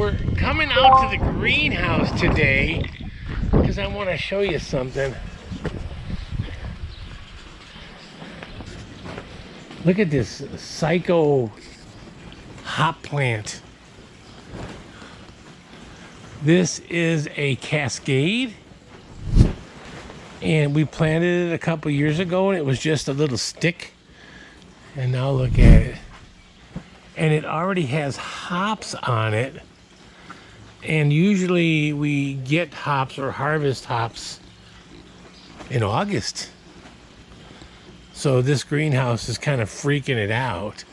we're coming out to the greenhouse today because I want to show you something. Look at this psycho hop plant. This is a Cascade, and we planted it a couple years ago, and it was just a little stick. And now look at it. And it already has hops on it. And usually we get hops or harvest hops in August. So this greenhouse is kind of freaking it out.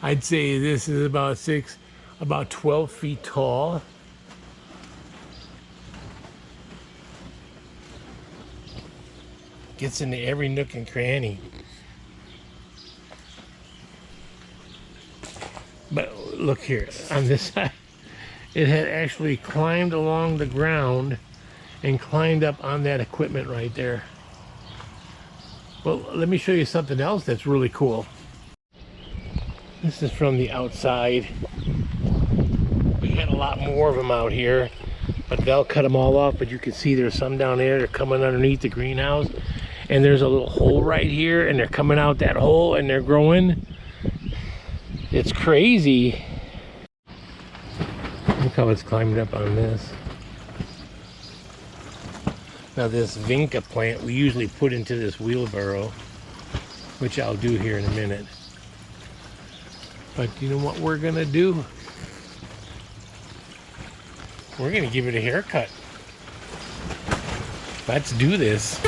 I'd say this is about 12 feet tall. Gets into every nook and cranny. But look here, on this side, it had actually climbed along the ground and climbed up on that equipment right there. Well, let me show you something else that's really cool. This is from the outside. We had a lot more of them out here, but they'll cut them all off. But you can see there's some down there. They're coming underneath the greenhouse. And there's a little hole right here, and they're coming out that hole, and they're growing. It's crazy. Look how it's climbing up on this. Now this vinca plant we usually put into this wheelbarrow, which I'll do here in a minute. But you know what we're gonna do? We're gonna give it a haircut. Let's do this.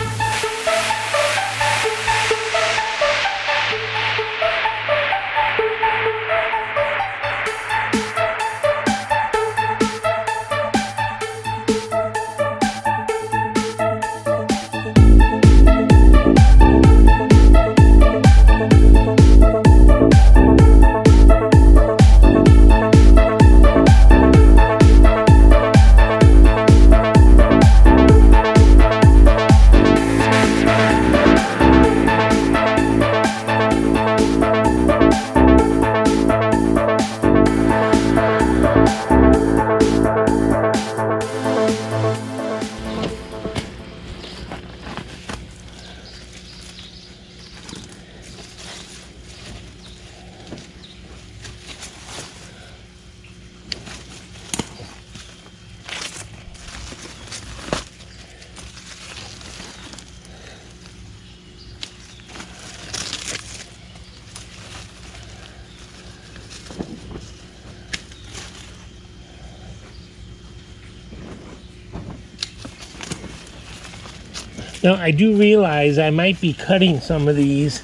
Now I do realize I might be cutting some of these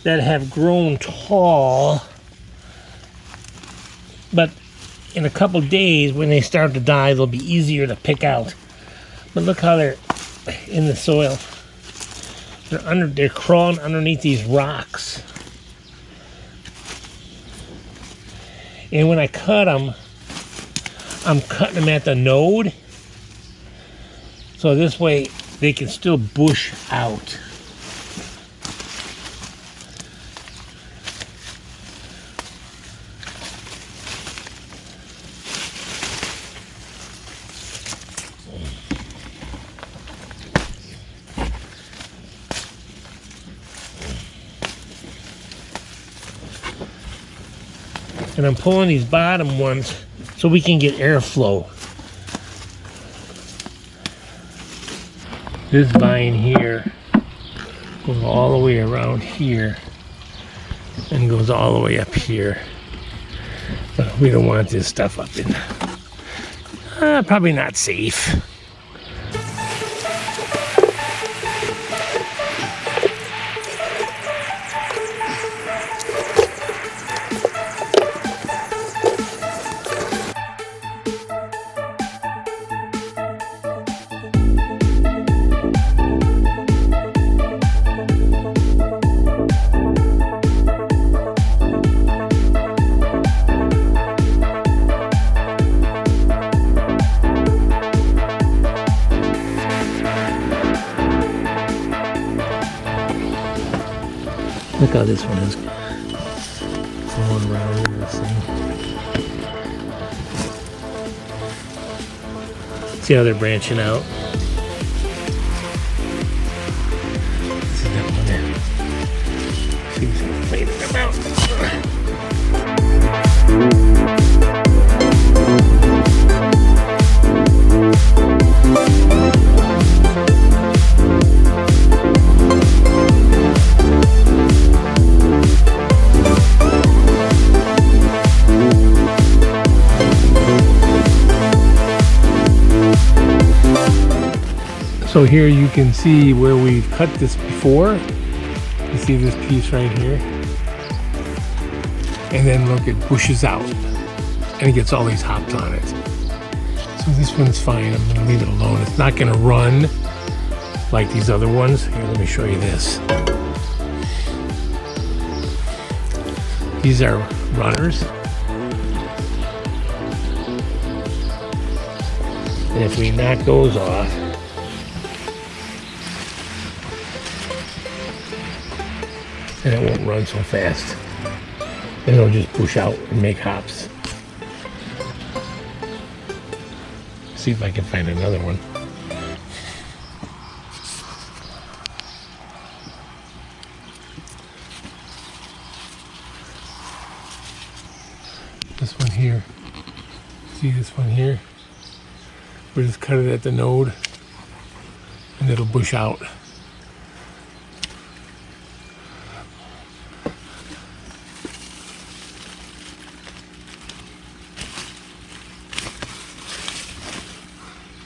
that have grown tall, but in a couple days when they start to die, they'll be easier to pick out. But look how they're in the soil. They're crawling underneath these rocks. And when I cut them, I'm cutting them at the node. So this way they can still bush out. And I'm pulling these bottom ones so we can get airflow. This vine here goes all the way around here and goes all the way up here. But we don't want this stuff up in. Probably not safe. Look how this one is going around in this thing. See how they're branching out? This is that one there. See if we can fade them out. So here you can see where we've cut this before. You see this piece right here? And then look, it bushes out and it gets all these hops on it. So this one's fine, I'm gonna leave it alone. It's not gonna run like these other ones. Here, let me show you this. These are runners. And if we knock those off, then it won't run so fast. Then it'll just push out and make hops. See if I can find another one. This one here. See this one here? We just cut it at the node and it'll bush out.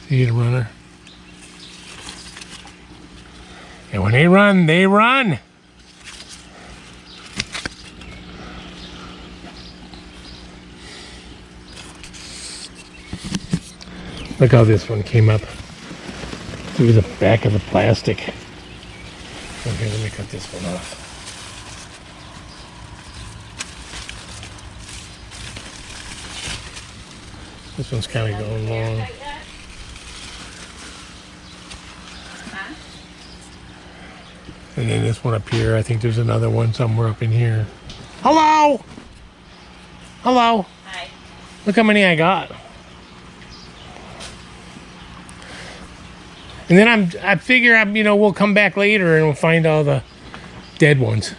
See the runner? And when they run, they run. Look how this one came up through the back of the plastic. Okay, let me cut this one off. This one's kind of going long. And then this one up here, I think there's another one somewhere up in here. Hello! Hello! Hi. Look how many I got. And then I figure we'll come back later and we'll find all the dead ones.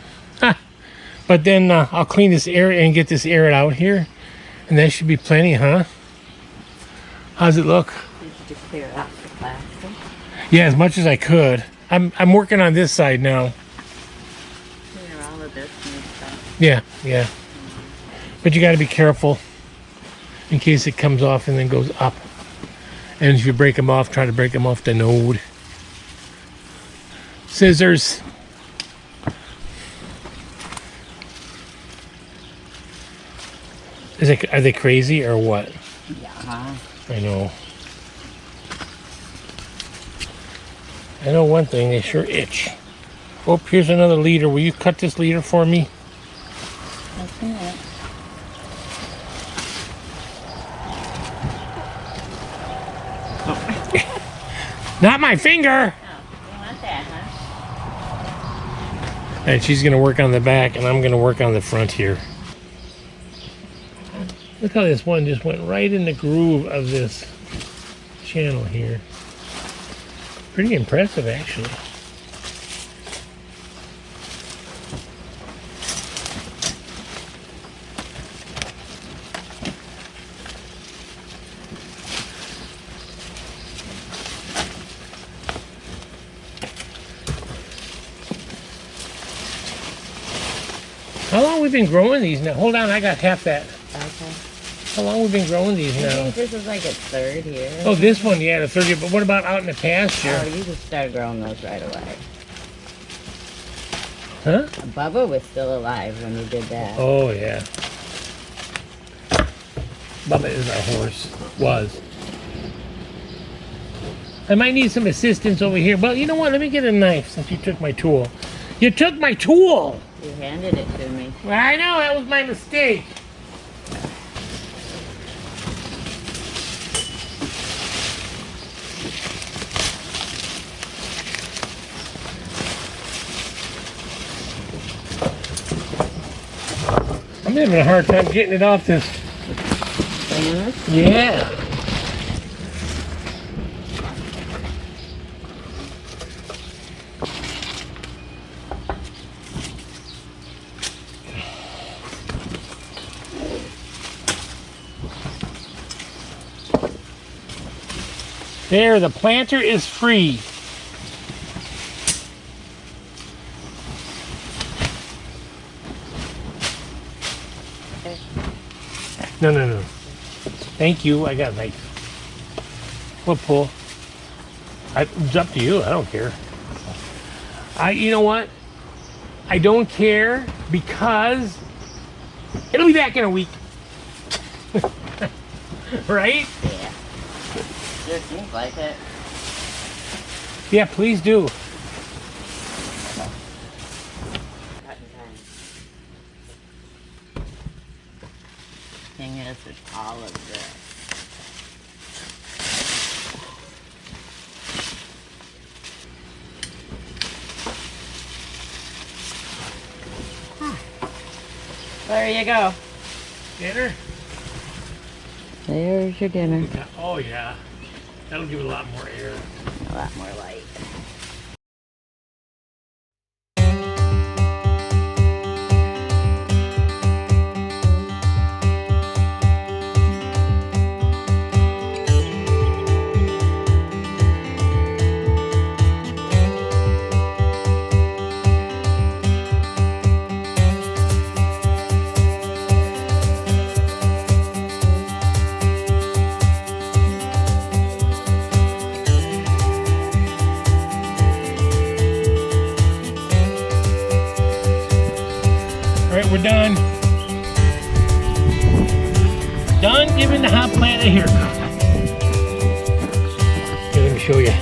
But then I'll clean this area and get this aired out here. And that should be plenty, huh? How's it look? Did you just clear out the plastic? Yeah, as much as I could. I'm working on this side now. Clear all of this and stuff. Yeah, yeah. But you got to be careful in case it comes off and then goes up. And if you break them off, try to break them off the node. Scissors. Are they crazy or what? Yeah. I know. I know one thing, they sure itch. Oh, here's another leader. Will you cut this leader for me? Okay. Not my finger! Oh, you want that, huh? And she's gonna work on the back and I'm gonna work on the front here. Look how this one just went right in the groove of this channel here. Pretty impressive, actually. How long we been growing these now? Hold on, I got half that. Okay. How long we been growing these I now? think this is like its third year. Oh, this one, yeah, the 30. But what about out in the pasture? Oh, you just started growing those right away. Huh? Bubba was still alive when you did that. Oh, yeah. Bubba is our horse. Was. I might need some assistance over here. Well, you know what? Let me get a knife since you took my tool. You took my tool! You handed it to me. Well, I know, that was my mistake. I'm having a hard time getting it off this. Yeah. There, the planter is free. Okay. No. Thank you. I got a knife. What pull? It's up to you. I don't care. You know what? I don't care because it'll be back in a week. Right? Yeah. Sure seems like it. Yeah, please do. Cutting time. Thing is, with all of this. There you go. Dinner? There's your dinner. Oh, yeah. That'll give it a lot more air. A lot more light. All right, we're done. Done giving the hot plant a haircut. Here, let me show you.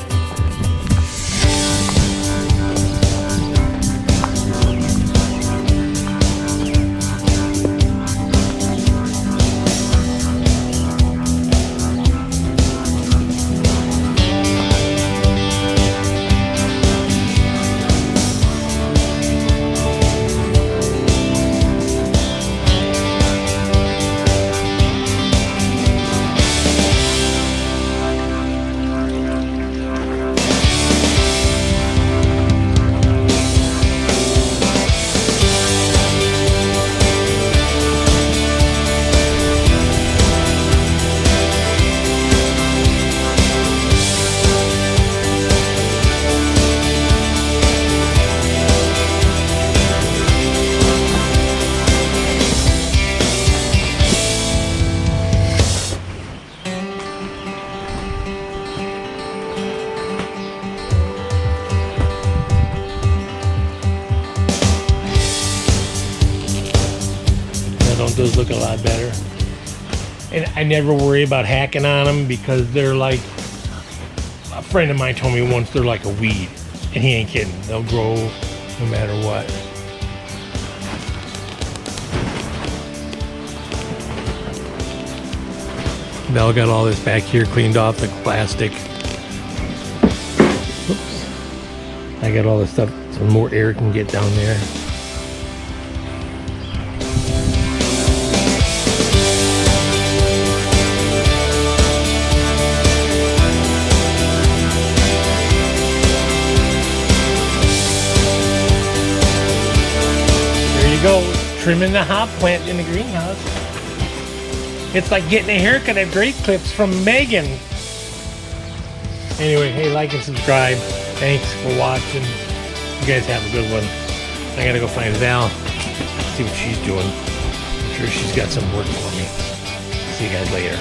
Don't those look a lot better? And I never worry about hacking on them because they're like, a friend of mine told me once, they're like a weed. And he ain't kidding. They'll grow no matter what. Mel got all this back here cleaned off, the plastic. Oops. I got all this stuff so more air can get down there. Go trimming the hop plant in the greenhouse. It's like getting a haircut at Great Clips from Megan. Anyway, hey, like and subscribe. Thanks for watching. You guys have a good one. I gotta go find Val, see what she's doing. I'm sure she's got some work for me. See you guys later.